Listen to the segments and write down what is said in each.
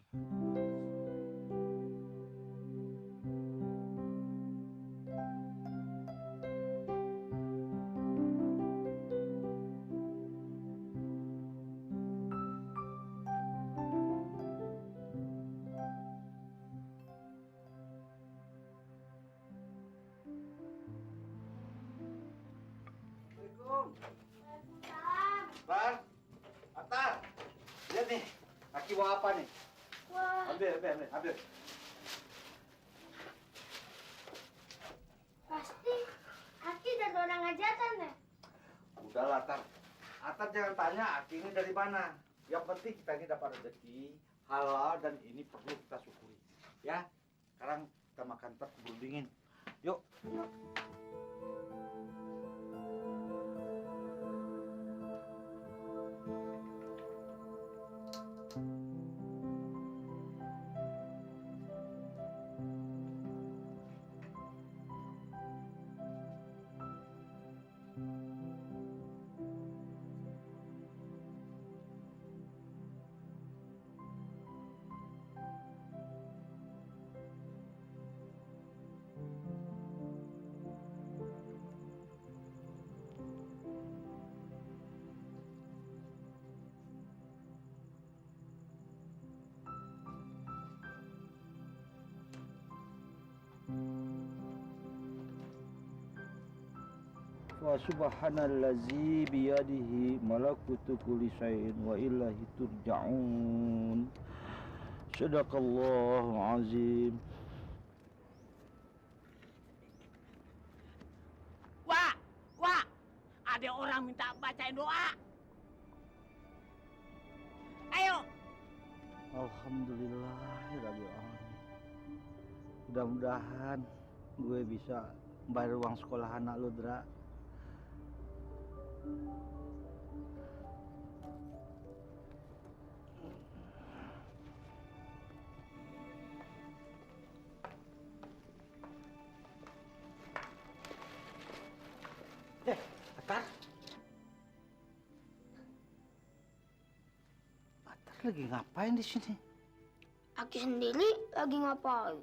Bar, Atar, lihat nih, Aki bawa apa nih? Wah. Ambil. Pasti Aki dari orang hajatan ya? Udahlah, Atar jangan tanya Aki ini dari mana. Yang penting kita ini dapat rezeki halal dan ini perlu kita syukuri. Ya, sekarang kita makan kebun dingin. Yuk. Wa subhanallazi biyadihi malakutu kulli syai'in wa ilaihi turja'un. Sadaqallahul azim. Wah, ada orang minta bacain doa. Ayo. Alhamdulillahirabbil alamin. Mudah-mudahan gue bisa bayar uang sekolah anak lu, Dra. Atar lagi ngapain di sini? Aki sendiri lagi ngapain?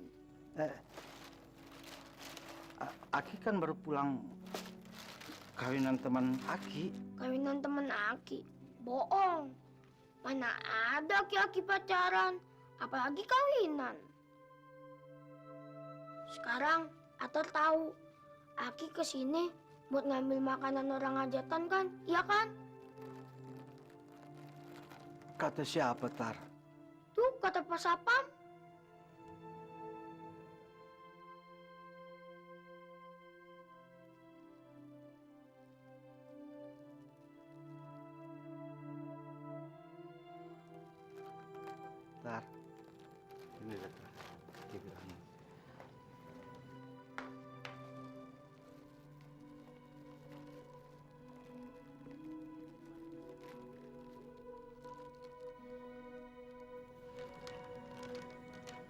Aki kan baru pulang kawinan teman Aki. Kawinan temen Aki? Bohong. Mana ada Aki pacaran, apalagi kawinan. Sekarang Atar tahu Aki kesini buat ngambil makanan orang hajatan kan? Iya kan? Kata siapa, Tar? Tuh kata Pak Sapam. Tar, ini lihat, dia bilang.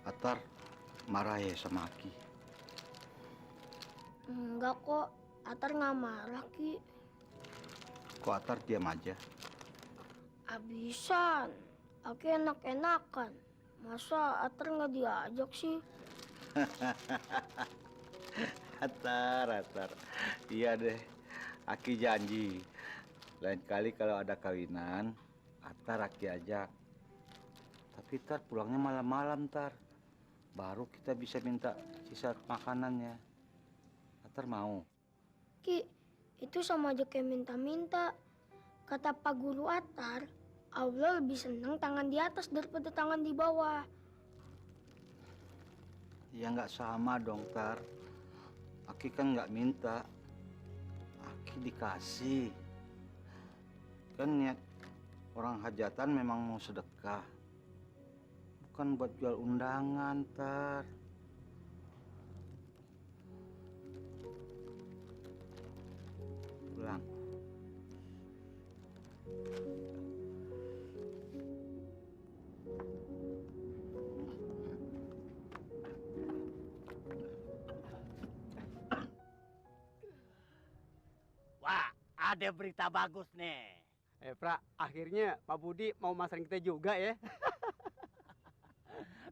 Atar marah ya sama Aki? Enggak kok, Atar nggak marah, Ki. Kok Atar diam aja? Abisan, Aki enak-enakan. Masa Atar nggak diajak sih? Atar. Iya deh, Aki janji. Lain kali kalau ada kawinan, Atar Aki ajak. Tapi Tar pulangnya malam-malam, Tar. Baru kita bisa minta sisa makanannya. Atar mau? Ki, itu sama aja kayak minta-minta. Kata Pak Guru Atar, Allah lebih senang tangan di atas daripada tangan di bawah. Ya nggak sama dong, Tar. Aki kan nggak minta. Aki dikasih. Kan niat orang hajatan memang mau sedekah. Bukan buat jual undangan, Tar. Pulang. Wah, ada berita bagus nih. Pra, akhirnya Pak Budi mau masarin kita juga ya.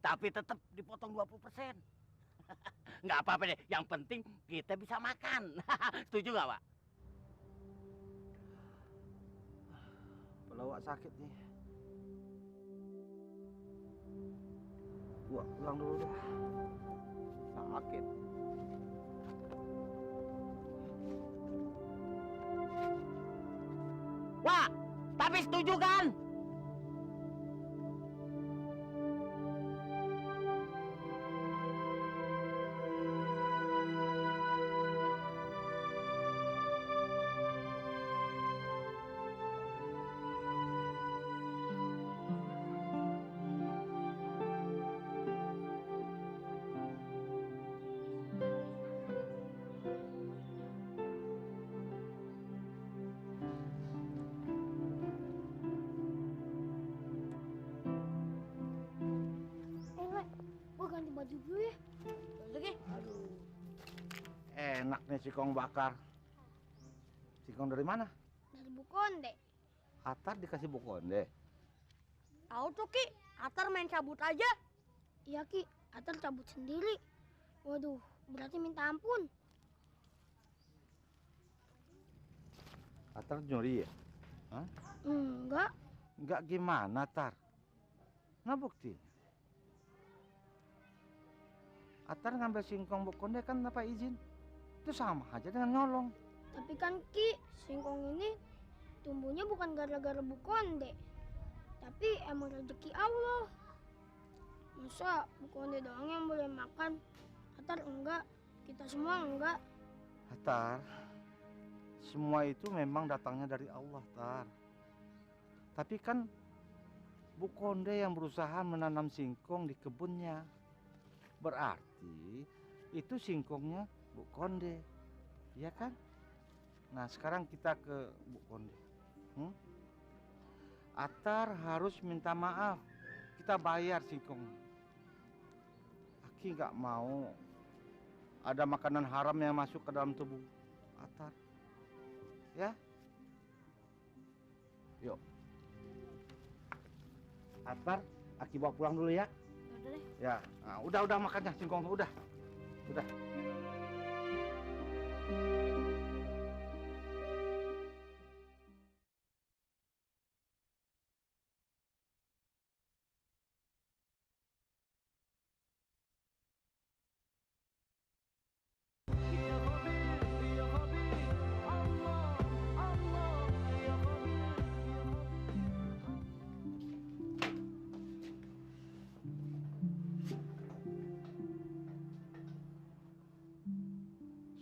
tapi tetap dipotong 20%. Nggak apa-apa deh, yang penting kita bisa makan. Setuju nggak, Pak? Pelawak sakit nih. Gua pulang dulu dah. Sakit. Wah, tapi setuju kan? Le, gua ganti baju dulu ya. Lagi? Aduh. Enak nih singkong bakar. Singkong dari mana? Dari Bu Konde. Atar dikasih Bu Konde. Tahu tuh Ki, Atar main cabut aja. Iya Ki, Atar cabut sendiri. Waduh, berarti minta ampun. Atar nyuri ya? Hah? Enggak, Enggak gimana, Tar? Nah buktinya. Atar ngambil singkong Bu Konde kan tanpa izin. Itu sama aja dengan nyolong. tapi kan Ki, singkong ini tumbuhnya bukan gara-gara Bu Konde. Tapi emang rezeki Allah. Masa Bu Konde doang yang boleh makan? Atar enggak, kita semua enggak. Tar, semua itu memang datangnya dari Allah, Tar. Tapi kan Bu Konde yang berusaha menanam singkong di kebunnya. Berarti itu singkongnya Bu Konde, iya kan? Nah sekarang kita ke Bu Konde. Atar harus minta maaf. Kita bayar singkongnya. Aki nggak mau ada makanan haram yang masuk ke dalam tubuh Atar. Ya? Yuk. Atar, Aki bawa pulang dulu ya. Udah deh. Ya, nah, udah makannya singkong udah. Udah.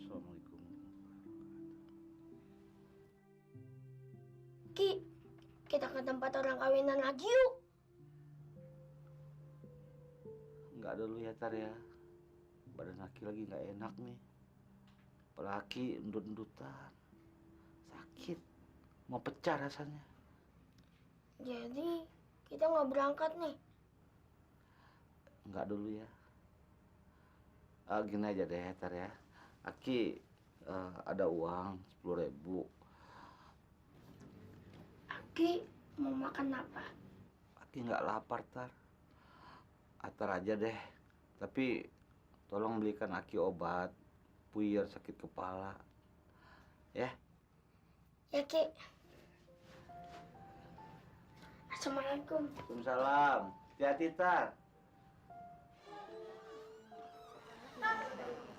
Assalamualaikum. Ki, kita ke tempat orang kawinan lagi yuk. Enggak dulu ya Tar ya. Badan Aki lagi nggak enak nih. Apalagi endut-endutan. Sakit. Mau pecah rasanya. Jadi kita nggak berangkat nih. Enggak dulu ya. Gini aja deh Tar ya. Aki ada uang 10.000. Aki mau makan apa? Aki nggak lapar Tar. Atar aja deh. Tapi tolong belikan Aki obat puyer sakit kepala. Ya. Ya Ki. Assalamualaikum. Waalaikumsalam. Hati-hati Tar.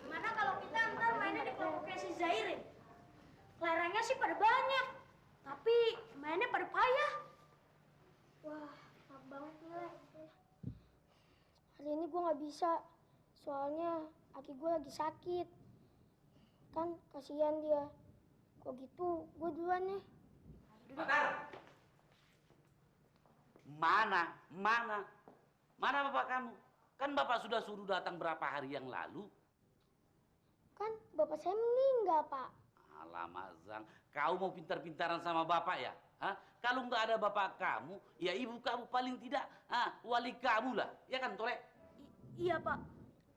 Gimana kalau kita ntar mainnya di kelompoknya si Zairin? Kelerengnya sih pada banyak, tapi mainnya pada payah. Wah, maaf banget nih. Hari ini gue nggak bisa, soalnya Aki gue lagi sakit. Kan kasihan dia. Kok gitu, gue duluan nih. Bakar. Mana bapak kamu? Kan bapak sudah suruh datang berapa hari yang lalu. Kan bapak saya meninggal, Pak. Alamak, Zang, kau mau pintar-pintaran sama bapak ya? Hah? Kalau nggak ada bapak kamu, ya ibu kamu paling tidak, wali kamu lah, ya kan, Tole? Iya, Pak.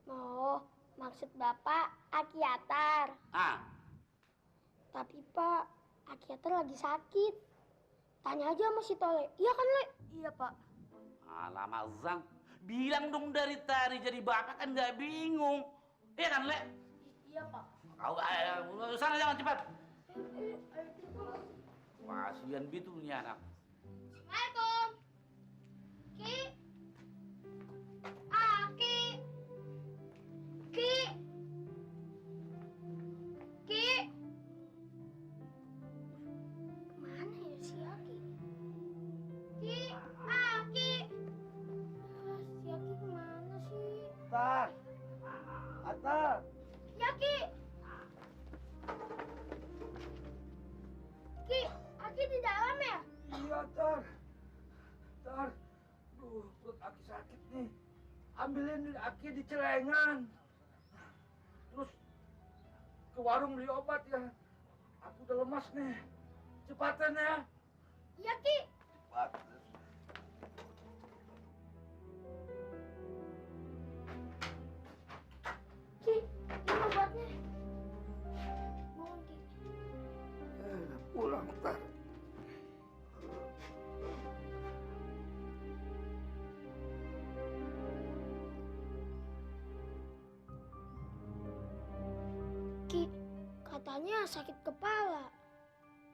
Oh, maksud bapak Aki Atar. Tapi Pak, Aki Atar lagi sakit. Tanya aja sama si Tole. Iya kan, Le? Iya, Pak. Alamak, Zang, Bilang dong dari tadi, jadi bapak kan nggak bingung. Iya kan, Le? Iya, Pak. Kau sana jangan cepat. Ayo, Kasihan gitu nih anak. Assalamualaikum. Ki. Ki. Ki. Ki. Kemana ya si Aki? Ki. Ki. Si Aki kemana sih? Atar. Atar. Ya, Ki. Ki, Aki di dalam ya? Iya, Tar. Tar. Duh, perut Aki sakit nih. Ambilin Aki di celengan. Terus ke warung beli obat ya. Aku udah lemas nih. Cepatan ya. Iya, Ki. Cepat. Ki, ini obatnya. Bangun, Ki. Udah pulang, Tar. Ki, katanya sakit kepala.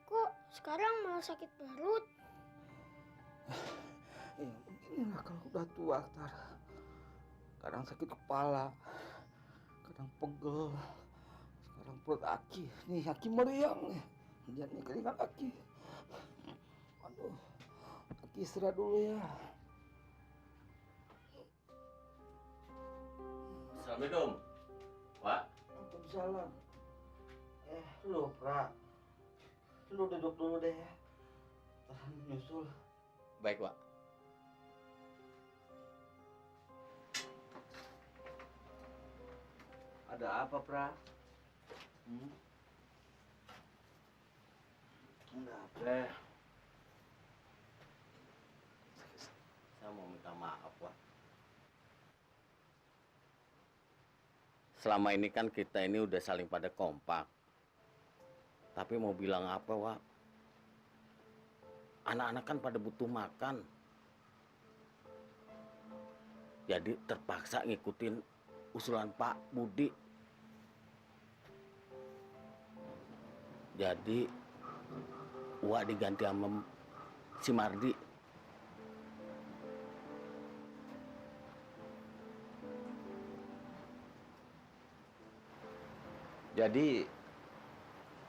Kok sekarang malah sakit perut? Ya, beginilah kalau udah tua, Tar. Kadang sakit kepala, kadang pegel. Sekarang perut Aki. Nih, Aki meriang nih. Lihat nih keringat Aki. Aduh, Aki istirahat dulu ya. Assalamualaikum. Wak. Waalaikumsalam. Lu, Pra. Lu duduk dulu deh ya. Tahan nyusul. Baik, Wak. Ada apa, Pra? Ada apa? Saya mau minta maaf, Wak. Selama ini kan kita ini udah saling pada kompak. Tapi mau bilang apa, Wak? Anak-anak kan pada butuh makan. Jadi terpaksa ngikutin usulan Pak Budi. Jadi Wak diganti sama si Mardi. Jadi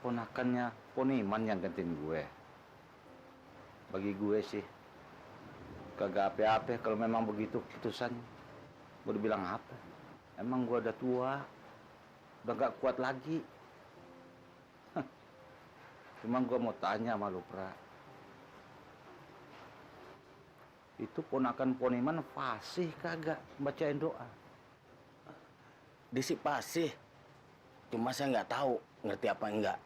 ponakannya Poniman yang gantiin gue. Bagi gue sih kagak apa-apa kalau memang begitu keputusannya. Gue udah bilang apa? Emang gue udah tua, udah gak kuat lagi. Cuma gue mau tanya sama lu, Pra. Itu ponakan Poniman fasih kagak bacain doa? Disi fasih. Cuma saya nggak tahu ngerti apa enggak.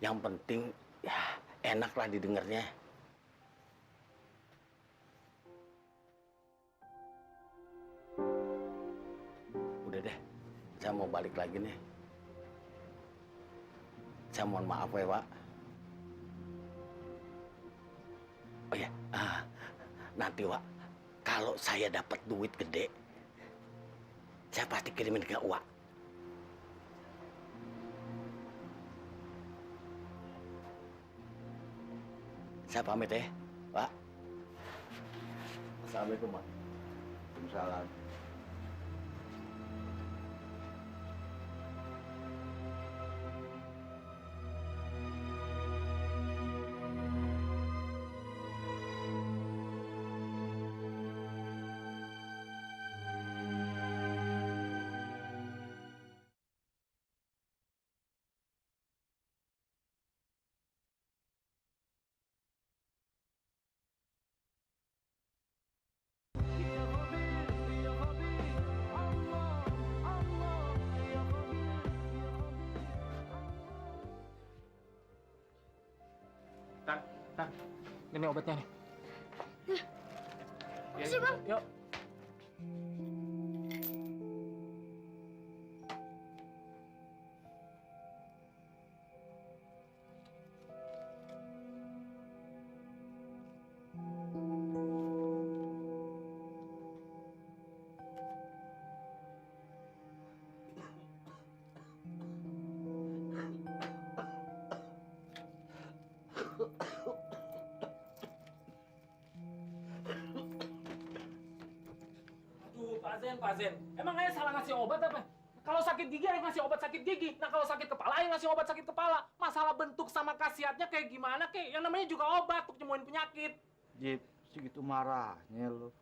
Yang penting ya enak lah didengarnya. Udah deh, saya mau balik lagi nih. Saya mohon maaf ya, Pak. Oh ya, nanti, Wak, kalau saya dapat duit gede, saya pasti kirimin ke Wak. Saya pamit ya, Pak. Assalamualaikum, Pak. Waalaikumsalam. Nah, ini obatnya nih. Makasih, Bang. Yuk. Pak Zen. Emang ayah salah ngasih obat apa? Kalau sakit gigi ayah ngasih obat sakit gigi. Nah kalau sakit kepala ayah ngasih obat sakit kepala. Masalah bentuk sama khasiatnya kayak gimana kek? Yang namanya juga obat untuk nyembuhin penyakit. Jip, segitu marahnya lu.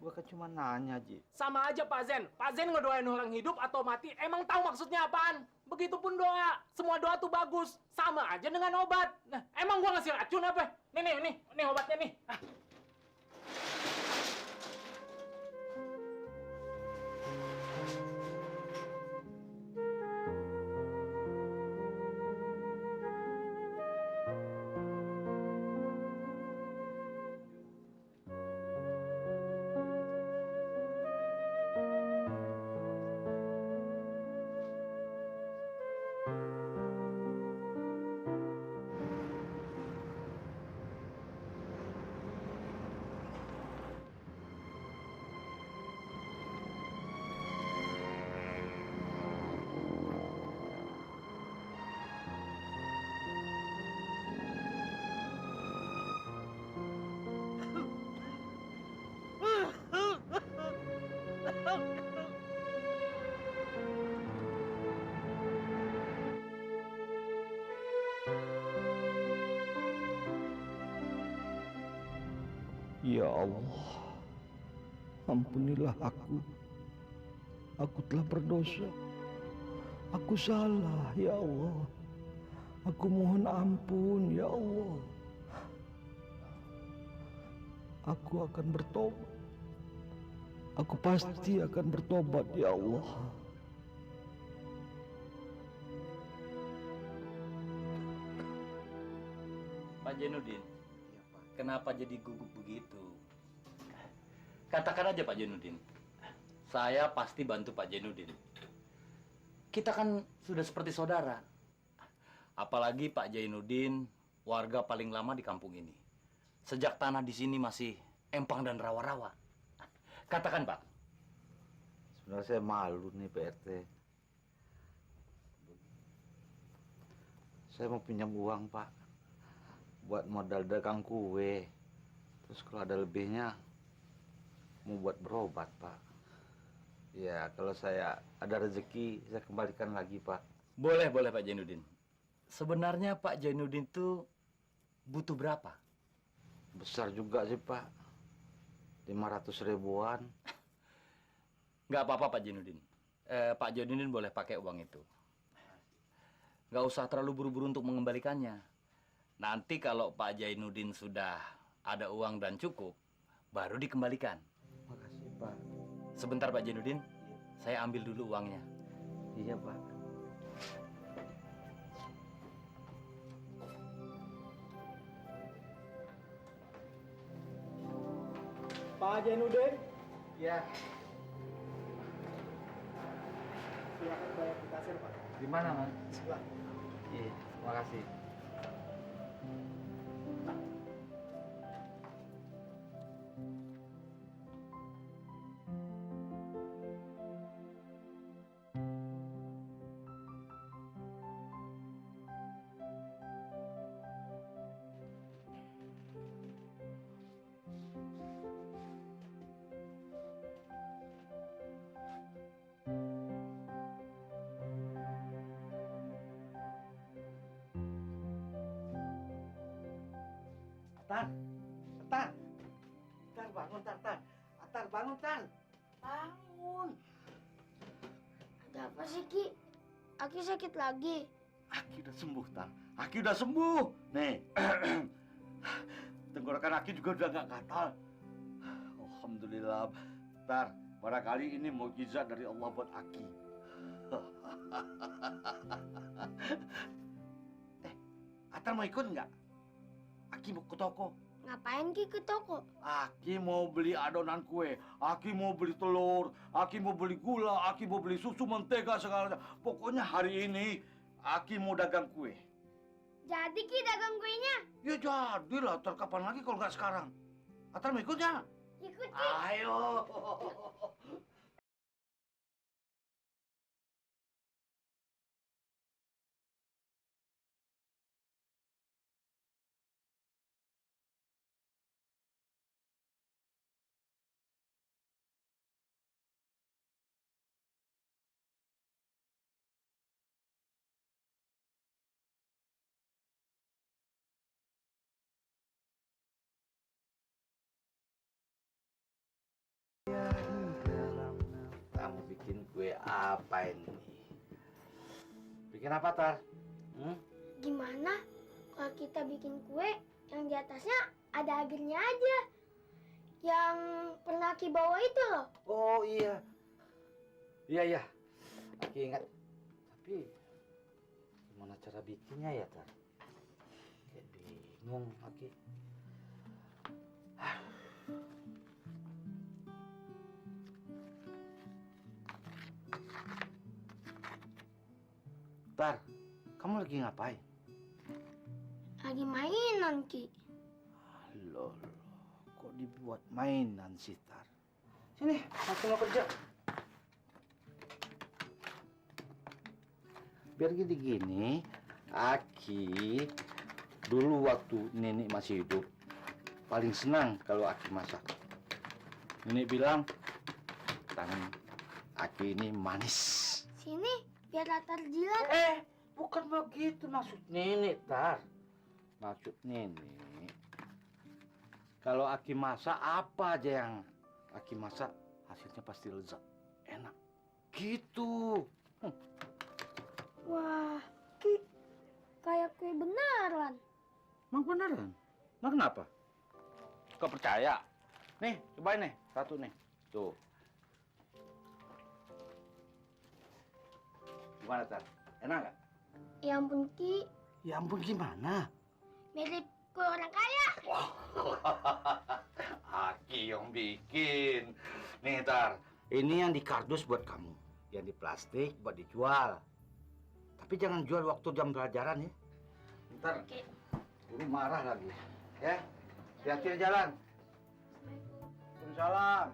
Gua kan cuma nanya, Jip. Sama aja Pak Zen. Pak Zen ngedoain orang hidup atau mati emang tahu maksudnya apaan? Begitupun doa. Semua doa tuh bagus. Sama aja dengan obat. Nah, emang gua ngasih racun apa? Nih obatnya nih. Ah. Ya Allah, ampunilah aku. Aku telah berdosa. Aku salah, ya Allah. Aku mohon ampun, ya Allah. Aku akan bertobat. Aku pasti akan bertobat, ya Allah. Pak Jainuddin, kenapa jadi gugup begitu? Katakan aja Pak Jainuddin, saya pasti bantu Pak Jainuddin. Kita kan sudah seperti saudara. Apalagi Pak Jainuddin, warga paling lama di kampung ini. Sejak tanah di sini masih empang dan rawa-rawa. Katakan Pak. Sebenarnya saya malu nih Pak RT. Saya mau pinjam uang Pak, buat modal dagang kue. Terus kalau ada lebihnya, mau buat berobat Pak. Ya kalau saya ada rezeki, saya kembalikan lagi Pak. Boleh Pak Jainuddin. Sebenarnya Pak Jainuddin itu butuh berapa? Besar juga sih Pak, 500 ribuan. Nggak apa-apa Pak Jainuddin. Pak Jainuddin boleh pakai uang itu. Nggak usah terlalu buru-buru untuk mengembalikannya. Nanti kalau Pak Jainuddin sudah ada uang dan cukup, baru dikembalikan. Makasih Pak. Sebentar Pak Jainuddin, saya ambil dulu uangnya. Iya Pak. Pak Jainuddin, Ya, silakan bayar di kasir Pak. di mana Mas? Sebelah. Iya, makasih. Tan, Tan, Tan bangun Tan. Atar bangun Tan, bangun. Ada apa sih, Ki? Aki sakit lagi. Aki udah sembuh Tan, Aki udah sembuh. Nih, tenggorokan Aki juga udah nggak gatal. Alhamdulillah. Tar, barangkali ini mukjizat dari Allah buat Aki. Atar mau ikut nggak? Aki mau ke toko. Ngapain Ki ke toko? Aki mau beli adonan kue, Aki mau beli telur, Aki mau beli gula, Aki mau beli susu, mentega, segala. Pokoknya hari ini Aki mau dagang kue. Jadi Ki dagang kuenya? Ya jadilah, terkapan lagi kalau nggak sekarang. Atar mau ikutnya? Ikut Ki. Ayo. Kamu bikin kue apa ini? Bikin apa, Tar? Gimana kalau kita bikin kue yang di atasnya ada airnya aja? Yang pernah Ki bawa itu loh. Oh iya. Iya. Aki ingat. Tapi gimana cara bikinnya ya, Tar? Kayak bingung, Aki. Tar, kamu lagi ngapain? Lagi mainan, Ki. Loh, kok dibuat mainan sih, Tar? Sini, aku mau kerja. Biar gini-gini, Aki dulu waktu Nenek masih hidup, paling senang kalau Aki masak. Nenek bilang, tangan Aki ini manis. Sini, biar Tar jilat. Bukan begitu maksud Nenek, Tar. Maksud Nenek, kalau Aki masak apa aja yang Aki masak, hasilnya pasti lezat, enak. Gitu. Wah, Ki, kayak kue beneran. Emang beneran? Emang kenapa? Suka percaya? Nih, cobain nih, satu nih. Tuh. Gimana, Tar? Enak nggak? Ya ampun, Ki, Ya ampun, gimana? mirip kue orang kaya. Aki yang bikin. Nih, Tar. Ini yang di kardus buat kamu. Yang di plastik buat dijual. Tapi jangan jual waktu jam pelajaran ya. Ntar Oke. guru marah lagi. Ya, hati-hati di jalan. Waalaikumsalam.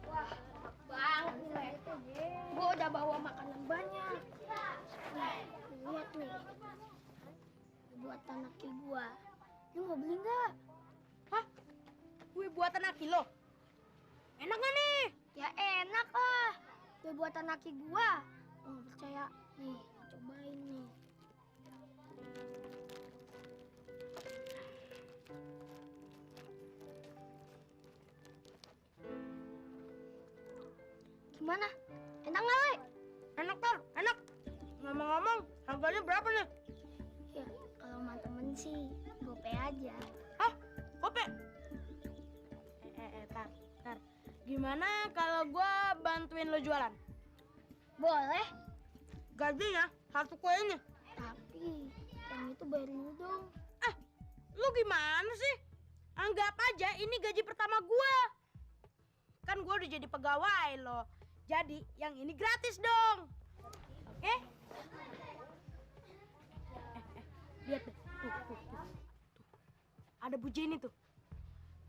Wah, banget nih. Gua udah bawa makanan banyak. Nih, lihat nih. Buatan laki gua. Lu mau beli nggak? Hah? Kue buatan Aki lo? Enak nggak nih? Ya enak lah. Kue buatan laki gua. Oh, nggak percaya? Nih, cobain nih. Gimana? Enak nggak, Le? Enak, Tar. Enak. Ngomong-ngomong, harganya berapa nih? Ya, kalau sama temen sih, gope aja. Hah? Gope? Tar. Gimana kalau gua bantuin lo jualan? Boleh, Gajinya satu kue ini. tapi yang itu bayar dulu dong. Lu gimana sih? Anggap aja ini gaji pertama gua. Kan gua udah jadi pegawai lo. Jadi yang ini gratis dong. Oke? Lihat deh. Tuh. Ada Bu Jenny tuh.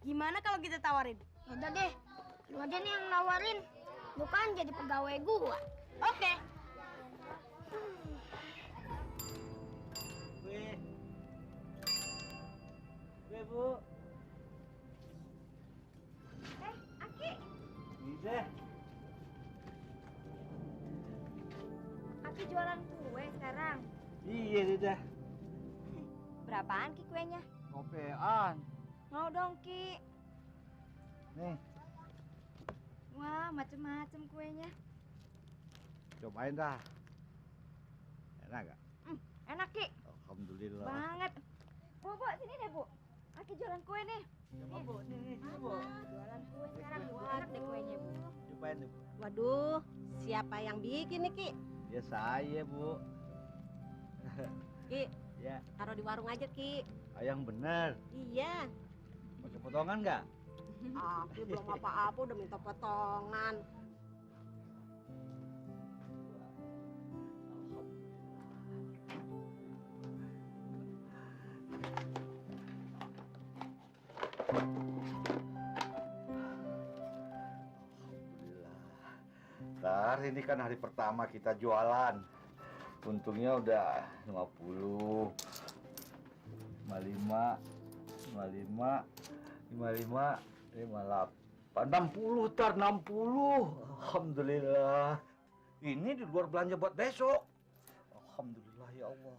Gimana kalau kita tawarin? Yaudah deh, lu aja nih yang nawarin. Lu kan jadi pegawai gua. Oke. Kue, Bu. Aki, Bisa. Aki jualan kue sekarang. Iya, Dida. Berapaan Ki kuenya? Gopean. Mau dong Ki. Nih, Wah, macem-macem kuenya. cobain dah. Enak nggak? Enak Ki, Alhamdulillah. banget. Bu, sini deh Bu. Aki jualan kue nih. Coba, Bu. Nih, Bu. Jualan kue sekarang. Wah, enak deh kuenya Bu. Cobain deh, Bu. Waduh, siapa yang bikin nih, Ki? Ya saya, Bu. Ki, Ya, taruh di warung aja, Ki. yang bener. Iya. Pakai potongan nggak? Aku belum apa-apa udah minta potongan. Tar, ini kan hari pertama kita jualan. Untungnya udah 50, 55, 55, 55, 58, 60, tar 60. Alhamdulillah. Ini di luar belanja buat besok. Alhamdulillah ya Allah.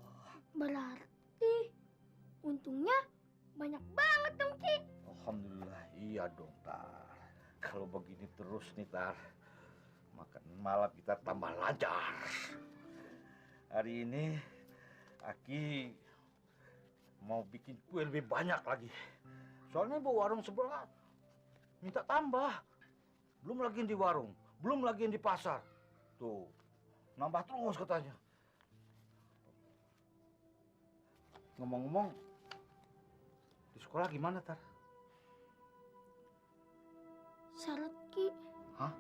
Berarti untungnya banyak banget dong, Ki. Alhamdulillah, iya dong, Tar. Kalau begini terus nih, Tar, makan malam kita tambah lancar. Hari ini, Aki mau bikin kue lebih banyak lagi. Soalnya bawa warung sebelah minta tambah. Belum lagi yang di warung, belum lagi yang di pasar. Tuh, nambah terus katanya. Ngomong-ngomong, di sekolah gimana, Tar? Syarat, Ki. Hah?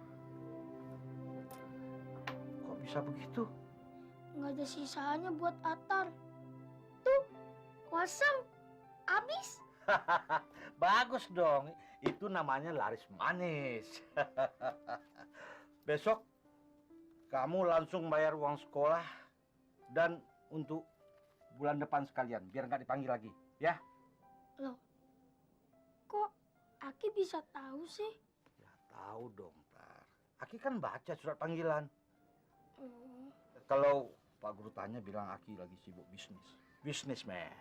Kok bisa begitu? Nggak ada sisanya buat Atar. Tuh, kosong. Habis. Bagus dong. Itu namanya laris manis. Besok kamu langsung bayar uang sekolah dan untuk bulan depan sekalian, biar nggak dipanggil lagi, ya? Loh, kok Aki bisa tahu sih? Ya tahu dong, Tar. Aki kan baca surat panggilan. Oh. Kalau Pak Guru tanya bilang Aki lagi sibuk bisnis. Businessman.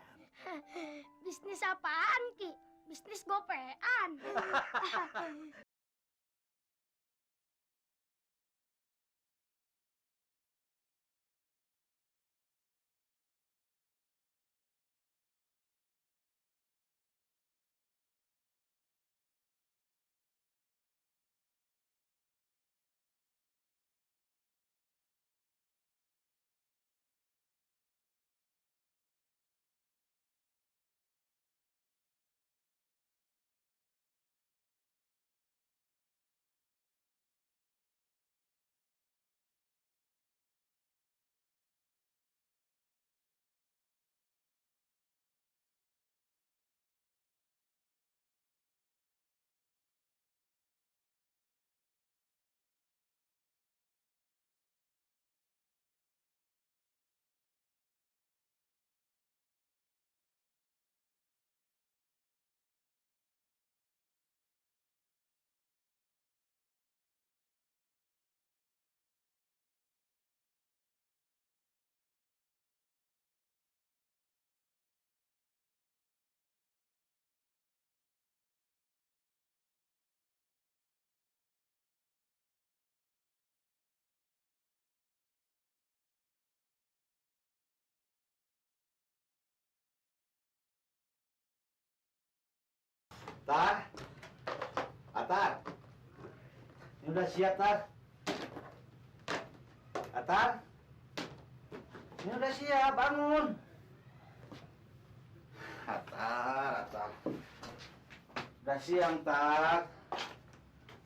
Bisnis apaan, Ki? Bisnis gopean. Tar, Atar, ini udah siap, Tar. Atar, ini udah siap, bangun. Atar. Udah siang, Tar.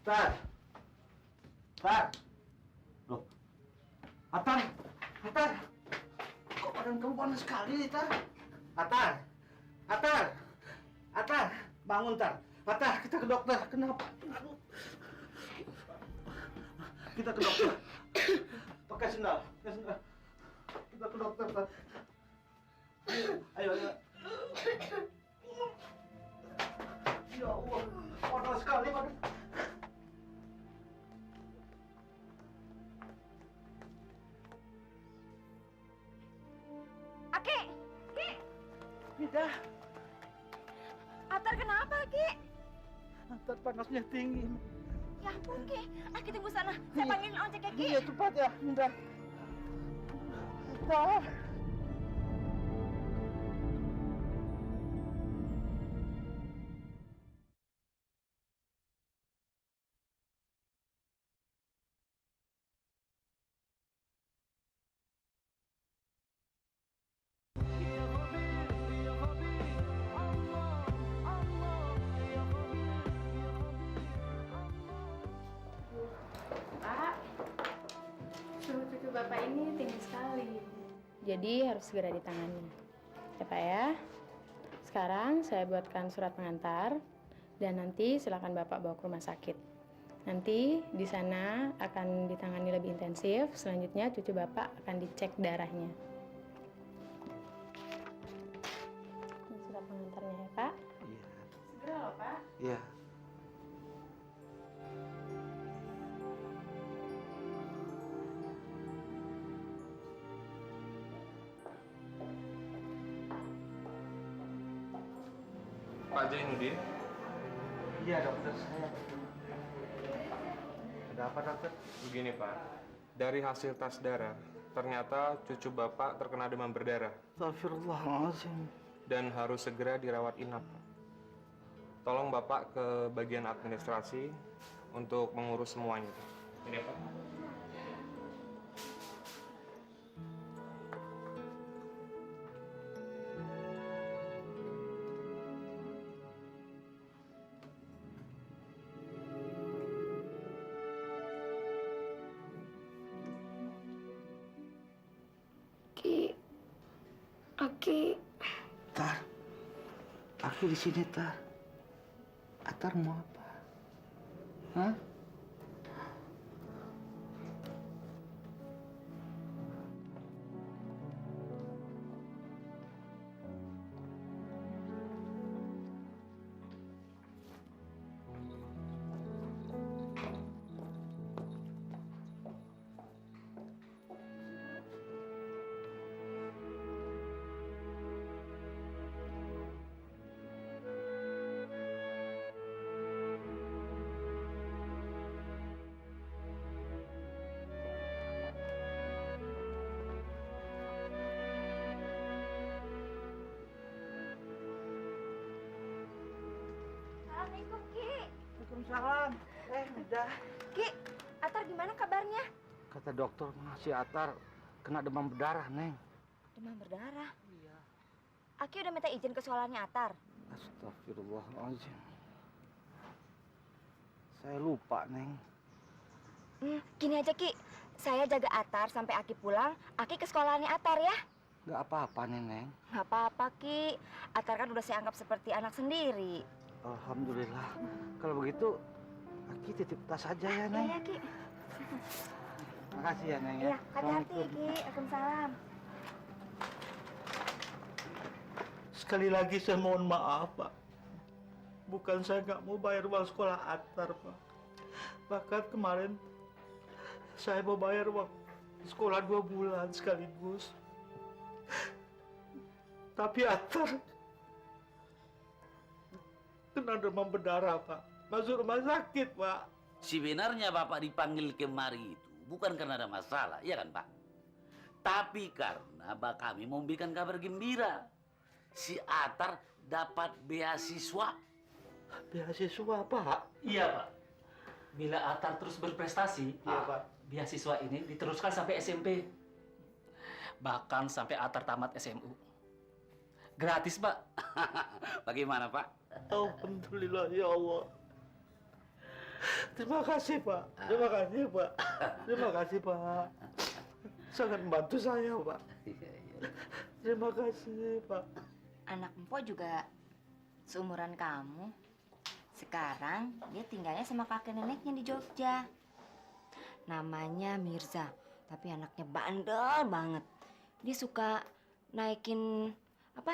Tar. Loh, Atar. Kok badan kamu panas sekali, Tar? Atar. Bangun, Tar. Atar, kita ke dokter. Kenapa? Kita ke dokter. Pakai sendal. Kita ke dokter, Tar. Ayo. Ya Allah, panas sekali, Pak. Aki, Ki, Mida, Atar kenapa, Ki? Atar panasnya tinggi. Ya ampun, Ki. Aki tunggu sana. Saya panggilin ojek ya, Ki. Iya, cepat ya, Mida. Atar. Pak, suhu tubuh Bapak ini tinggi sekali. Jadi harus segera ditangani. Ya Pak ya. Sekarang saya buatkan surat pengantar dan nanti silakan Bapak bawa ke rumah sakit. Nanti di sana akan ditangani lebih intensif. Selanjutnya cucu Bapak akan dicek darahnya. Ini surat pengantarnya ya, Pak. Iya. Segera loh, Pak. Iya. Pak Zainuddin, Iya dokter saya. Ada apa dokter? begini Pak. Dari hasil tes darah, ternyata cucu Bapak terkena demam berdarah Astagfirullahaladzim. dan harus segera dirawat inap. Pak. Tolong Bapak ke bagian administrasi untuk mengurus semuanya. Ini Pak. Aki, Tar, aku di sini Tar. Atar mau apa? Hah? Assalamualaikum, Ki. Waalaikumsalam. Udah. Ki, Atar gimana kabarnya? Kata dokter si Atar kena demam berdarah, Neng. Demam berdarah. Iya. Aki udah minta izin ke sekolahnya Atar. Astagfirullahaladzim. Saya lupa, Neng. Gini aja, Ki. Saya jaga Atar sampai Aki pulang. Aki ke sekolahnya Atar ya. Gak apa-apa nih, Neng. Nggak apa-apa, Ki. Atar kan udah saya anggap seperti anak sendiri. Alhamdulillah. Kalau begitu, Aki titip tas aja ya, Neng. Iya, Ki. Makasih ya, Neng. Iya, hati-hati, Ki. Waalaikumsalam. Sekali lagi saya mohon maaf, Pak. Bukan saya nggak mau bayar uang sekolah Atar, Pak. Bahkan kemarin saya mau bayar uang sekolah 2 bulan sekaligus. Tapi Atar kena demam berdarah, Pak. Masuk rumah sakit, Pak. Sebenarnya Bapak dipanggil kemari itu bukan karena ada masalah, iya kan Pak? Tapi karena kami mau memberikan kabar gembira. Si Atar dapat beasiswa. Beasiswa, Pak. Iya, Pak. Bila Atar terus berprestasi, Iya, Pak. beasiswa ini diteruskan sampai SMP. Bahkan sampai Atar tamat SMU. Gratis, Pak. Bagaimana Pak? Alhamdulillah, ya Allah. Terima kasih, Pak. Terima kasih, Pak. Terima kasih, Pak. Sangat membantu saya, Pak. Terima kasih, Pak. Anak Empok juga seumuran kamu. Sekarang dia tinggalnya sama kakek neneknya di Jogja. Namanya Mirza, tapi anaknya bandel banget. Dia suka naikin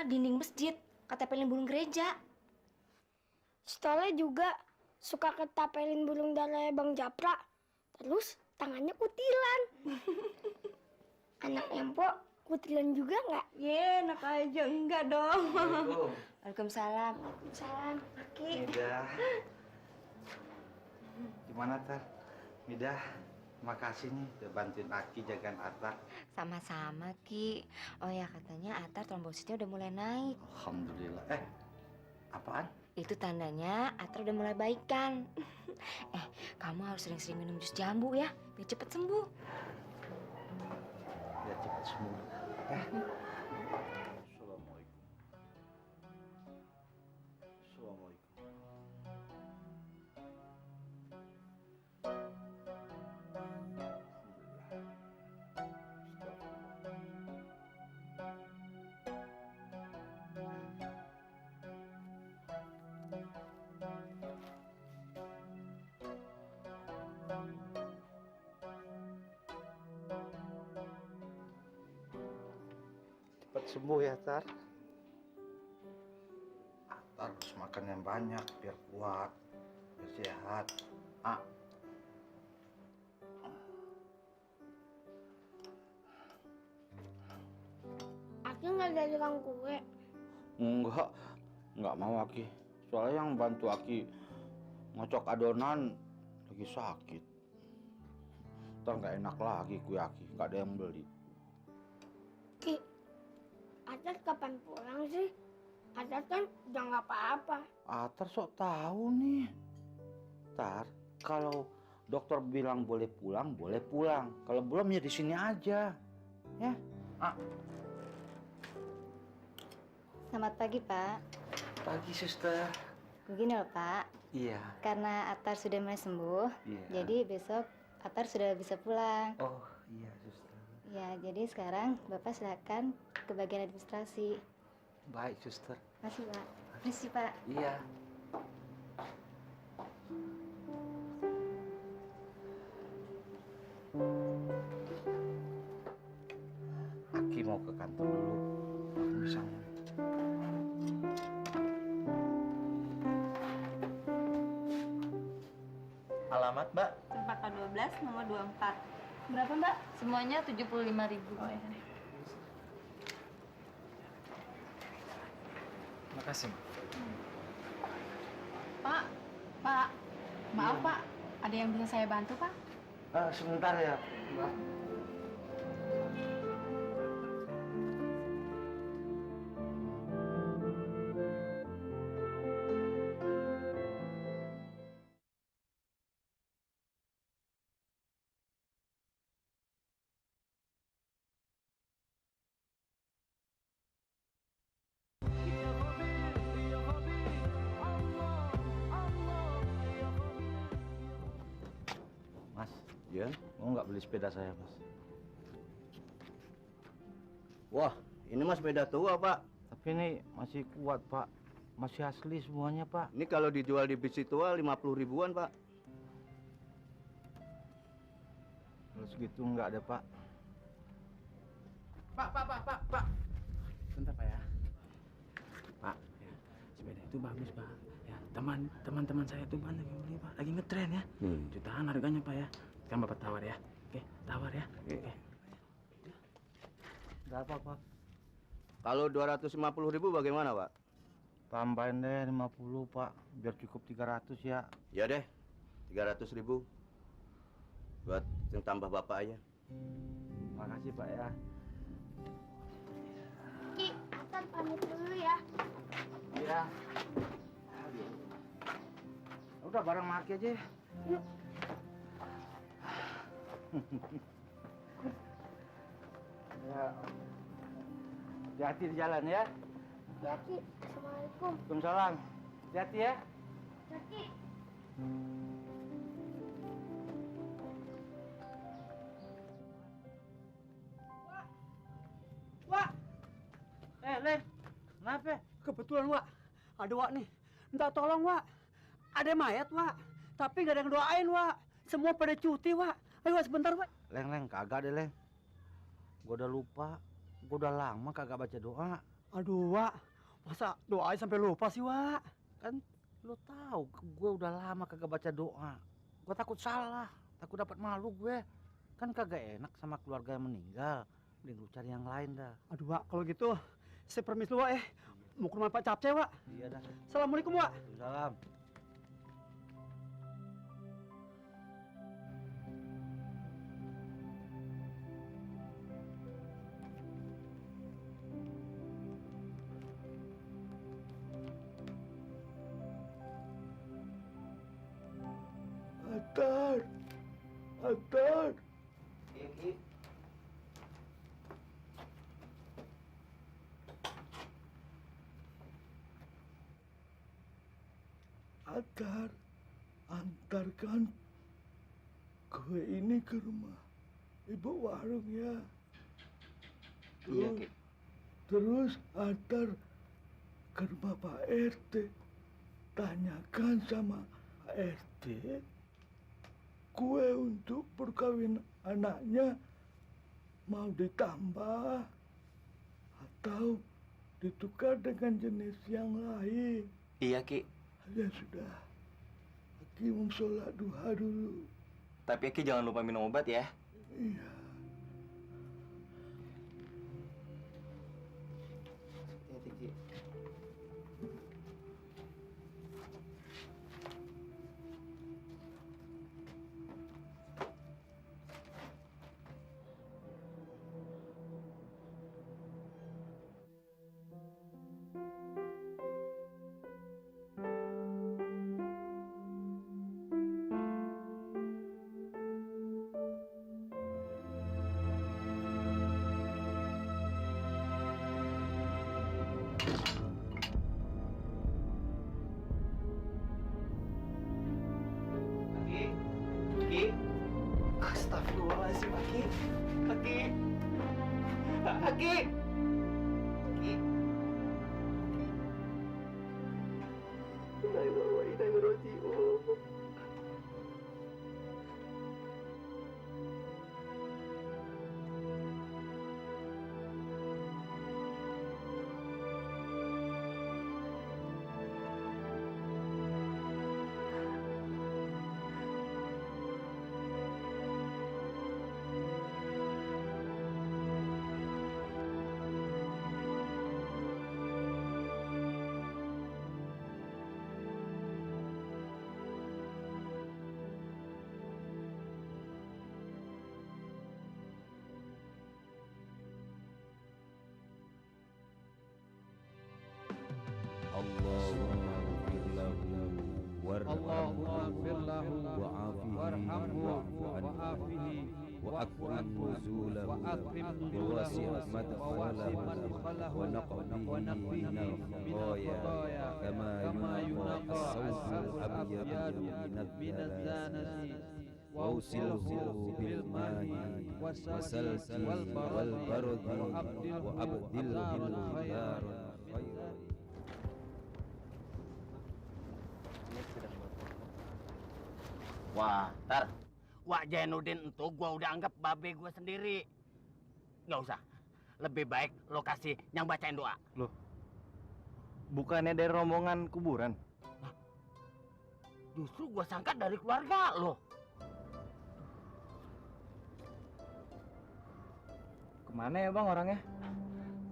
dinding masjid, ketapelin burung gereja. Stole juga suka ketapelin burung darah Bang Japra. Terus tangannya kutilan. Anak Empok kutilan juga nggak? Ye, enak aja. Enggak dong. Assalamualaikum. Waalaikumsalam. Salam. Aki. Midah. Gimana, Tar? Midah, makasih nih udah bantuin Aki jagain Atar. Sama-sama, Ki. Oh ya, katanya Atar trombositnya udah mulai naik. Alhamdulillah. Apaan? Itu tandanya Atar udah mulai baikan. Kamu harus sering-sering minum jus jambu ya, biar cepet sembuh. Biar cepat sembuh. Assalamualaikum. Assalamualaikum. cepat sembuh ya, Tar. Atar harus makan yang banyak biar kuat, biar sehat. Aki nggak jadi tukang kue. Enggak mau Aki. Soalnya yang bantu Aki ngocok adonan lagi sakit. Ntar nggak enak lagi kue Aki, nggak ada yang beli. Ki, Atas kapan pulang sih? Atas kan udah nggak apa-apa. Atar sok tahu nih. Tar, kalau dokter bilang boleh pulang, boleh pulang. Kalau belum ya di sini aja. Ya. Selamat pagi, Pak. Pagi, Suster. Begini loh, Pak. Iya. Karena Atar sudah mulai sembuh, Iya. jadi besok Atar sudah bisa pulang. Oh, iya, Suster. Ya, jadi sekarang Bapak silakan ke bagian administrasi. Baik, Suster. Makasih, Pak. Makasih, Pak. Iya. Aki mau ke kantor dulu. Aku bisa. Alamat, Mbak? Cempaka 12, nomor 24. Berapa, Mbak? Semuanya 75.000. Oh, ya. Makasih. Pak, maaf Pak, ada yang bisa saya bantu Pak? Sebentar ya, Mbak. Mas, Ya? mau nggak beli sepeda saya, Mas? Wah, ini mas sepeda tua, Pak. Tapi ini masih kuat, Pak. Masih asli semuanya, Pak. Ini kalau dijual di bisi tua 50 ribuan, Pak. Kalau segitu nggak ada, Pak. Pak. Bentar, Pak ya. Pak, ya, sepeda itu bagus, Pak. Ya, teman-teman saya tuh banyak yang beli, Pak. Lagi ngetren ya. Jutaan harganya, Pak ya. Sekarang Bapak tawar ya. Oke, tawar ya. Oke. Berapa, Pak? Kalau 250 ribu bagaimana, Pak? Tambahin deh 50, Pak. Biar cukup 300 ya. Ya deh, 300 ribu. Buat yang tambah Bapak aja. Makasih, Pak ya. Ki, Atas pamit dulu ya. Iya. Udah bareng sama Aki aja. Yuk. Ya. Hati-hati di jalan ya. Ya Ki, Assalamualaikum. Waalaikumsalam. Hati-hati ya. Ya Ki. Wak, Len. Kenapa? kebetulan, Wak. Ada Wak nih. Minta tolong, Wak. Ada mayat, Wak. Tapi nggak ada yang doain, Wak. Semua pada cuti, Wak. Ayo, Wak, sebentar, Wak. Leng, kagak deh, Leng. Gua udah lupa. Gua udah lama kagak baca doa. Aduh, Wak. Masa doain sampai lupa sih, Wak? Kan lu tahu, gue udah lama kagak baca doa. Gue takut salah, takut dapat malu gue. Kan kagak enak sama keluarga yang meninggal. Mending lu cari yang lain dah. Aduh, Wak. Kalau gitu, saya permis dulu, Wak. Mau ke rumah Pak Capce, Wak. Iya dah. Assalamualaikum, Wak. Salam. Atar. Atar, antarkan kue ini ke rumah ibu warung ya. Terus antar ke rumah Pak RT. Tanyakan sama Pak RT kue untuk perkawinan anaknya mau ditambah atau ditukar dengan jenis yang lain? Iya, Ki. Ya sudah. Aki mau sholat duha dulu. Tapi Ki jangan lupa minum obat ya. Iya. Hati-hati, Ki. Ki. Astagfirullahaladzim, Ki. Ki. Ki. Ki. Bismillahirrahmanirrahim. اللهم اغفر له وارحمه وعافه وأكرم نزوله ووسع مدخله ونقه من الخطايا كما ينقى الثوب الأبيض من الدنس وأوصله بالماء والثلج والبرد وأبدله دارا خيرا. Wah, Tar. Wak Jainuddin itu gua udah anggap babe gua sendiri. Nggak usah. Lebih baik lo kasih yang bacain doa. Loh, bukannya dari rombongan kuburan? Nah, justru gua sangka dari keluarga lo. Kemana ya bang orangnya?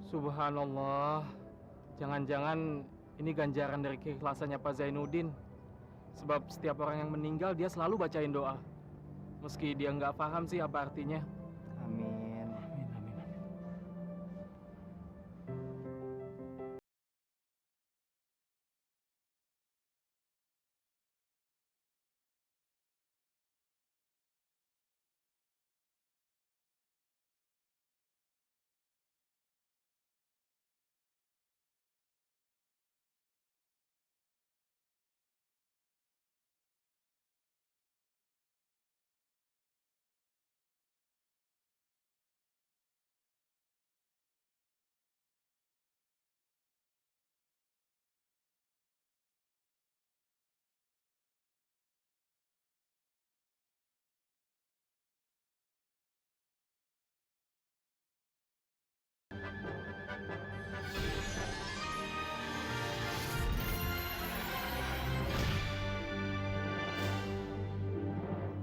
Subhanallah. Jangan-jangan ini ganjaran dari keikhlasannya Pak Zainuddin. Sebab setiap orang yang meninggal dia selalu bacain doa. Meski dia nggak paham sih apa artinya.